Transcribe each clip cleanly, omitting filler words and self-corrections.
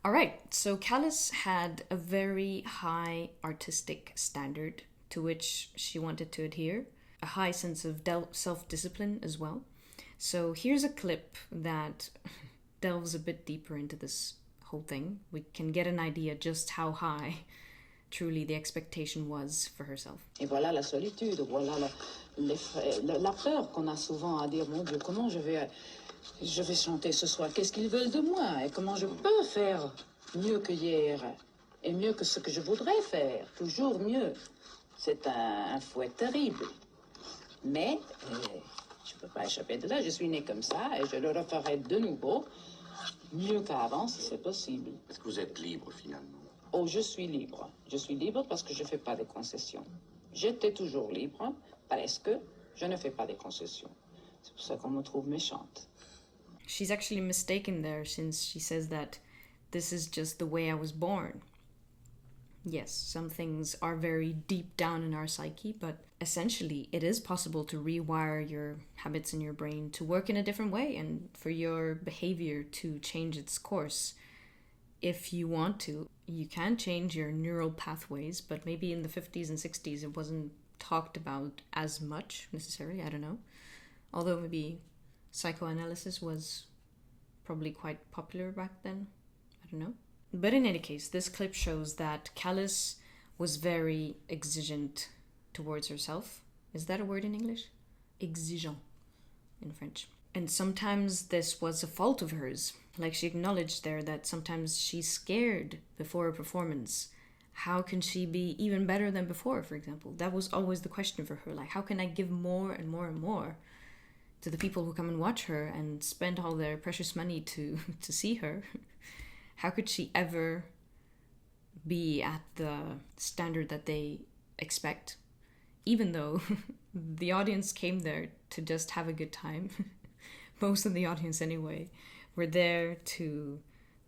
All right, so Callas had a very high artistic standard to which she wanted to adhere, a high sense of self discipline as well. So here's a clip that delves a bit deeper into this whole thing. We can get an idea just how high truly the expectation was for herself. Et voilà la solitude, voilà la peur qu'on a souvent à dire, mon Dieu, comment je vais chanter ce soir, qu'est-ce qu'ils veulent de moi et comment je peux faire mieux que hier et mieux que ce que je voudrais faire, toujours mieux. C'est un fouet terrible. Mais je ne peux pas échapper de là, je suis née comme ça et je le referai de nouveau, mieux qu'avant si c'est possible. Est-ce que vous êtes libre finalement? Oh, je suis libre. Je suis libre parce que je ne fais pas de concessions. J'étais toujours libre parce que je ne fais pas de concessions. C'est pour ça qu'on me trouve méchante. She's actually mistaken there since she says that this is just the way I was born. Yes, some things are very deep down in our psyche, but essentially it is possible to rewire your habits in your brain to work in a different way and for your behavior to change its course. If you want to, you can change your neural pathways, but maybe in the 50s and 60s it wasn't talked about as much necessarily, I don't know. Although maybe psychoanalysis was probably quite popular back then, I don't know. But in any case, this clip shows that Callas was very exigent towards herself. Is that a word in English? Exigeant in French. And sometimes this was a fault of hers. Like she acknowledged there that sometimes she's scared before a performance. How can she be even better than before, for example? That was always the question for her. Like, how can I give more and more and more to the people who come and watch her and spend all their precious money to see her? How could she ever be at the standard that they expect? Even though the audience came there to just have a good time. Most of the audience anyway were there to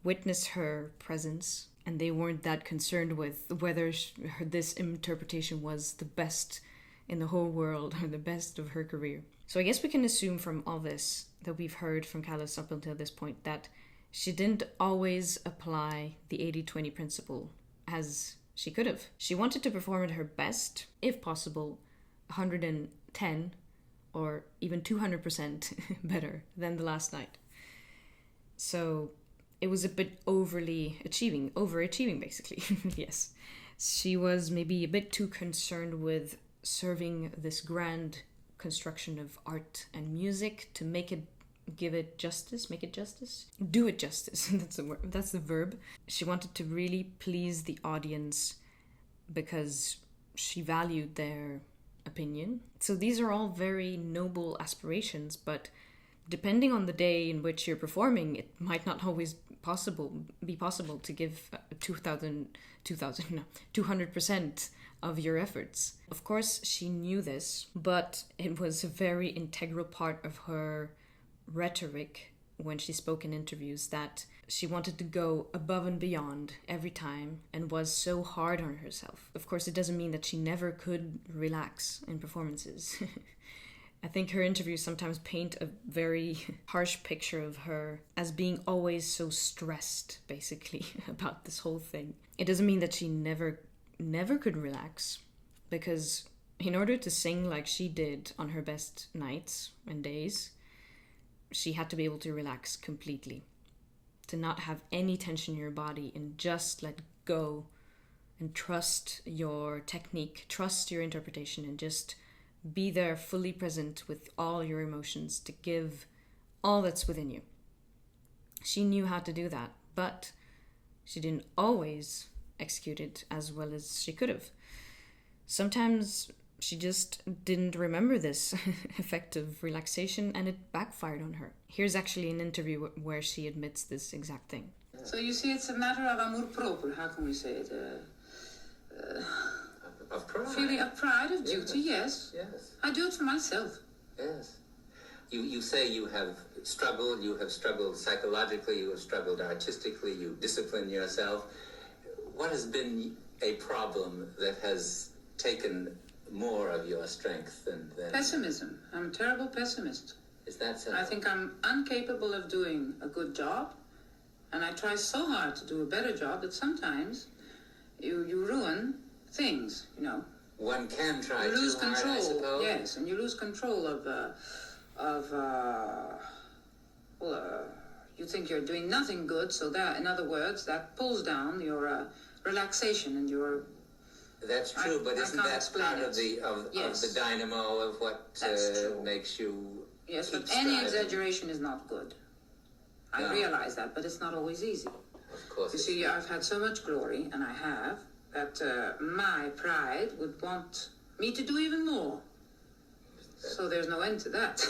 witness her presence, and they weren't that concerned with whether this interpretation was the best in the whole world or the best of her career. So I guess we can assume from all this that we've heard from Callas up until this point that she didn't always apply the 80-20 principle as she could have. She wanted to perform at her best, if possible, 110 or even 200% better than the last night. So it was a bit overachieving basically. Yes. She was maybe a bit too concerned with serving this grand construction of art and music to make it do it justice. That's the word. That's the verb. She wanted to really please the audience because she valued their opinion. So these are all very noble aspirations, but depending on the day in which you're performing, it might not always be possible to give 200% of your efforts. Of course, she knew this, but it was a very integral part of her rhetoric when she spoke in interviews that she wanted to go above and beyond every time and was so hard on herself. Of course, it doesn't mean that she never could relax in performances. I think her interviews sometimes paint a very harsh picture of her as being always so stressed, basically, about this whole thing. It doesn't mean that she never could relax, because in order to sing like she did on her best nights and days, she had to be able to relax completely, to not have any tension in your body and just let go and trust your technique, trust your interpretation, and just be there fully present with all your emotions to give all that's within you. She knew how to do that, but she didn't always execute it as well as she could have. Sometimes she just didn't remember this effective relaxation and it backfired on her. Here's actually an interview where she admits this exact thing. So you see, it's a matter of amour propre, how can we say it? Of pride. Feeling of pride, of duty, yes. Yes. I do it for myself. Yes. You say you have struggled psychologically, you have struggled artistically, you discipline yourself. What has been a problem that has taken more of your strength than... Pessimism. I'm a terrible pessimist. Is that so? I think I'm incapable of doing a good job. And I try so hard to do a better job that sometimes you ruin things, you know. One can try you lose too control. hard, I suppose. Yes, and you lose control you think you're doing nothing good, so that, in other words, that pulls down your relaxation and your... That's true, but isn't that part of Yes. the dynamo of what makes you... Yes, but keep any striving? exaggeration is not good. I realize that, but it's not always easy. Of course. You see, I've had so much glory, and I have, that my pride would want me to do even more. So there's no end to that.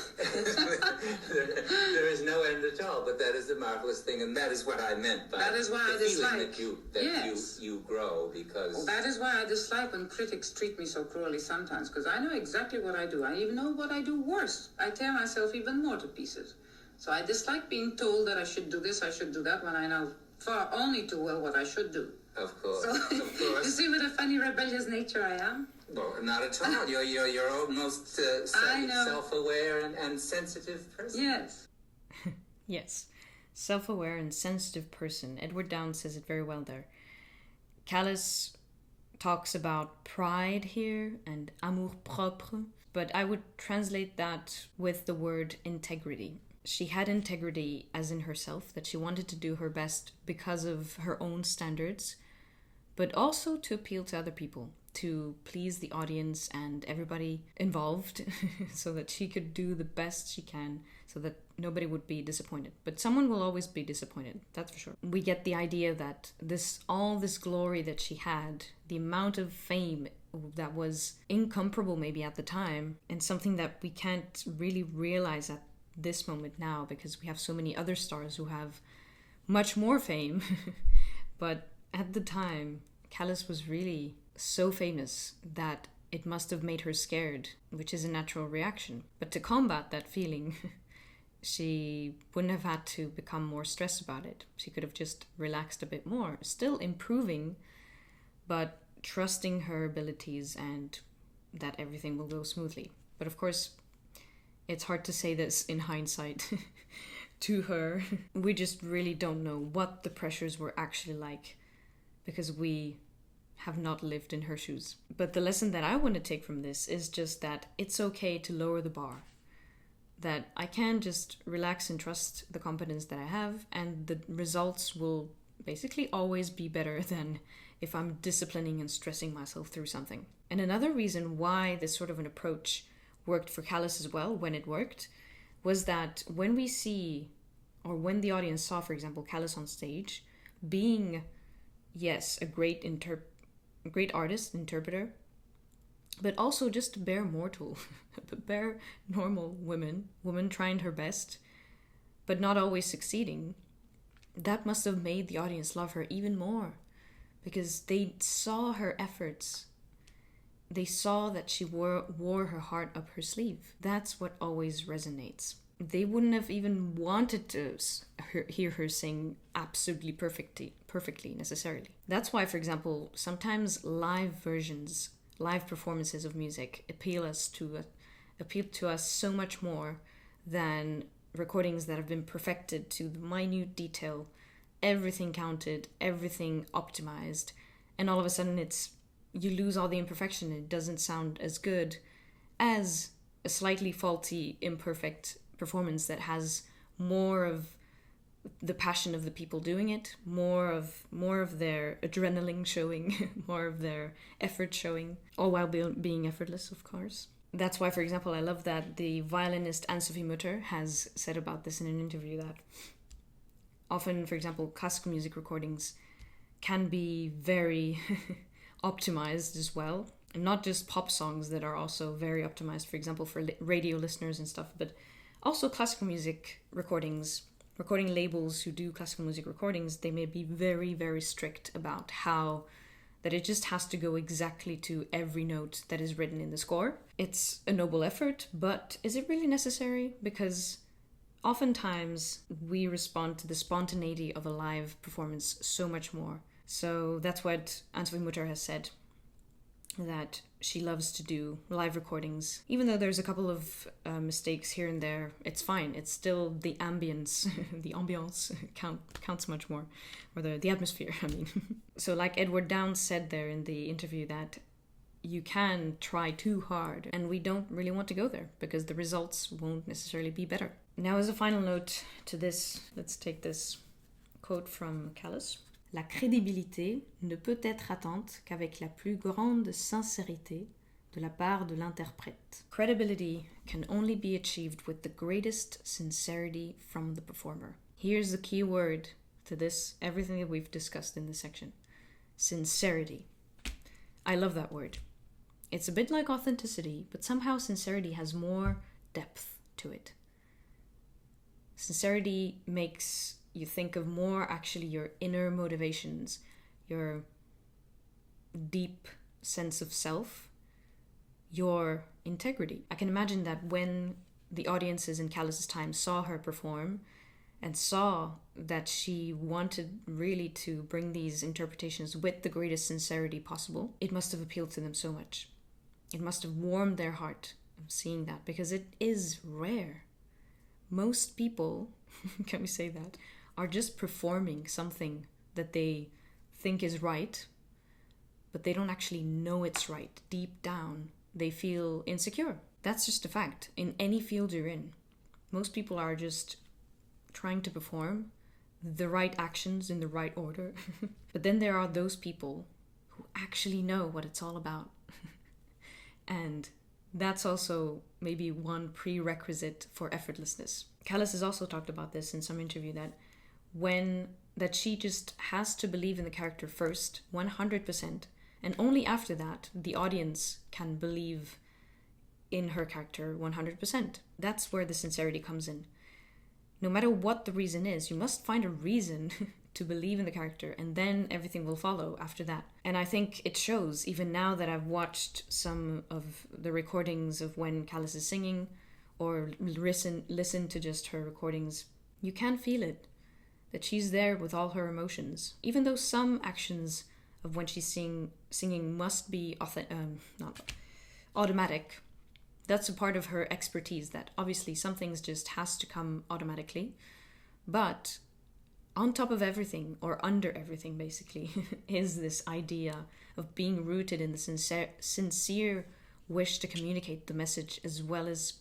there is no end at all, but that is the marvelous thing, and that is what I meant by that is why the I dislike feeling that you grow, because... Well, that is why I dislike when critics treat me so cruelly sometimes, because I know exactly what I do. I even know what I do worse. I tear myself even more to pieces. So I dislike being told that I should do this, I should do that, when I know far only too well what I should do. Of course, So, of course. You see what a funny rebellious nature I am? Well, not at all. You're almost self-aware and sensitive person. Yes. Yes. Self-aware and sensitive person. Edward Downes says it very well there. Callas talks about pride here and amour-propre, but I would translate that with the word integrity. She had integrity as in herself, that she wanted to do her best because of her own standards, but also to appeal to other people, to please the audience and everybody involved so that she could do the best she can so that nobody would be disappointed. But someone will always be disappointed, that's for sure. We get the idea that all this glory that she had, the amount of fame that was incomparable maybe at the time, and something that we can't really realize at this moment now because we have so many other stars who have much more fame. But at the time, Callas was really so famous that it must have made her scared, which is a natural reaction. But to combat that feeling, she wouldn't have had to become more stressed about it. She could have just relaxed a bit more, still improving, but trusting her abilities and that everything will go smoothly. But of course, it's hard to say this in hindsight to her. We just really don't know what the pressures were actually like because we have not lived in her shoes. But the lesson that I want to take from this is just that it's okay to lower the bar. That I can just relax and trust the competence that I have, and the results will basically always be better than if I'm disciplining and stressing myself through something. And another reason why this sort of an approach worked for Callas as well, when it worked, was that when we see, or when the audience saw, for example, Callas on stage, being, yes, a great artist, interpreter, but also just a bare mortal, a bare normal woman trying her best, but not always succeeding, that must have made the audience love her even more, because they saw her efforts. They saw that she wore her heart up her sleeve. That's what always resonates. They wouldn't have even wanted to hear her sing absolutely perfectly necessarily. That's why, for example, sometimes live performances of music appeal to us so much more than recordings that have been perfected to the minute detail, everything counted, everything optimized, and all of a sudden you lose all the imperfection. It doesn't sound as good as a slightly faulty, imperfect performance that has more of the passion of the people doing it, more of their adrenaline showing, more of their effort showing, all while being effortless, of course. That's why, for example, I love that the violinist Anne-Sophie Mutter has said about this in an interview that often, for example, classical music recordings can be very optimized as well, and not just pop songs that are also very optimized, for example, for radio listeners and stuff, but also classical music recording labels who do classical music recordings. They may be very, very strict about that it just has to go exactly to every note that is written in the score. It's a noble effort, but is it really necessary? Because oftentimes we respond to the spontaneity of a live performance so much more. So that's what Anne-Sophie Mutter has said. that she loves to do live recordings. Even though there's a couple of mistakes here and there, it's fine. It's still the ambience, the ambiance counts much more, or the atmosphere, I mean. So like Edward Downes said there in the interview, that you can try too hard, and we don't really want to go there because the results won't necessarily be better. Now, as a final note to this, let's take this quote from Callas. La crédibilité ne peut être atteinte qu'avec la plus grande sincérité de la part de l'interprète. Credibility can only be achieved with the greatest sincerity from the performer. Here's the key word to this, everything that we've discussed in this section. Sincerity. I love that word. It's a bit like authenticity, but somehow sincerity has more depth to it. Sincerity makes you think of more actually your inner motivations, your deep sense of self, your integrity. I can imagine that when the audiences in Callas' time saw her perform and saw that she wanted really to bring these interpretations with the greatest sincerity possible, it must have appealed to them so much. It must have warmed their heart seeing that, because it is rare. Most people, can we say that, are just performing something that they think is right, but they don't actually know it's right. Deep down, they feel insecure. That's just a fact. In any field you're in, most people are just trying to perform the right actions in the right order. But then there are those people who actually know what it's all about. And that's also maybe one prerequisite for effortlessness. Callas has also talked about this in some interview, that she just has to believe in the character first, 100%, and only after that the audience can believe in her character 100%. That's where the sincerity comes in. No matter what the reason is, you must find a reason to believe in the character, and then everything will follow after that. And I think it shows, even now that I've watched some of the recordings of when Callas is singing, or listen to just her recordings, you can feel it, that she's there with all her emotions. Even though some actions of when she's singing must be not automatic, that's a part of her expertise, that obviously some things just has to come automatically. But on top of everything, or under everything basically, is this idea of being rooted in the sincere wish to communicate the message as well as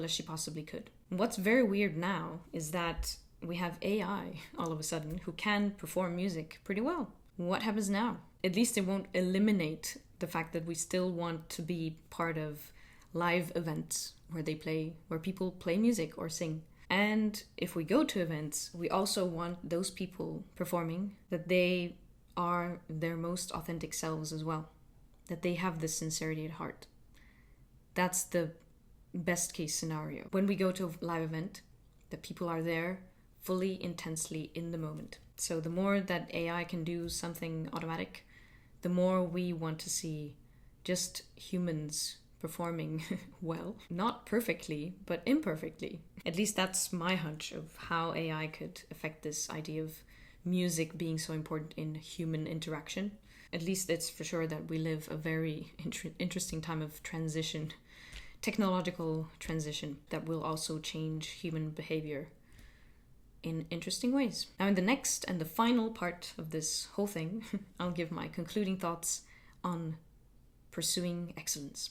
she possibly could. What's very weird now is that we have AI all of a sudden who can perform music pretty well. What happens now? At least it won't eliminate the fact that we still want to be part of live events where people play music or sing. And if we go to events, we also want those people performing that they are their most authentic selves as well, that they have this sincerity at heart. That's the best case scenario. When we go to a live event, the people are there fully, intensely in the moment. So the more that AI can do something automatic, the more we want to see just humans performing well. Not perfectly, but imperfectly. At least that's my hunch of how AI could affect this idea of music being so important in human interaction. At least it's for sure that we live a very interesting time of transition, technological transition, that will also change human behavior in interesting ways. Now, in the next and the final part of this whole thing, I'll give my concluding thoughts on pursuing excellence.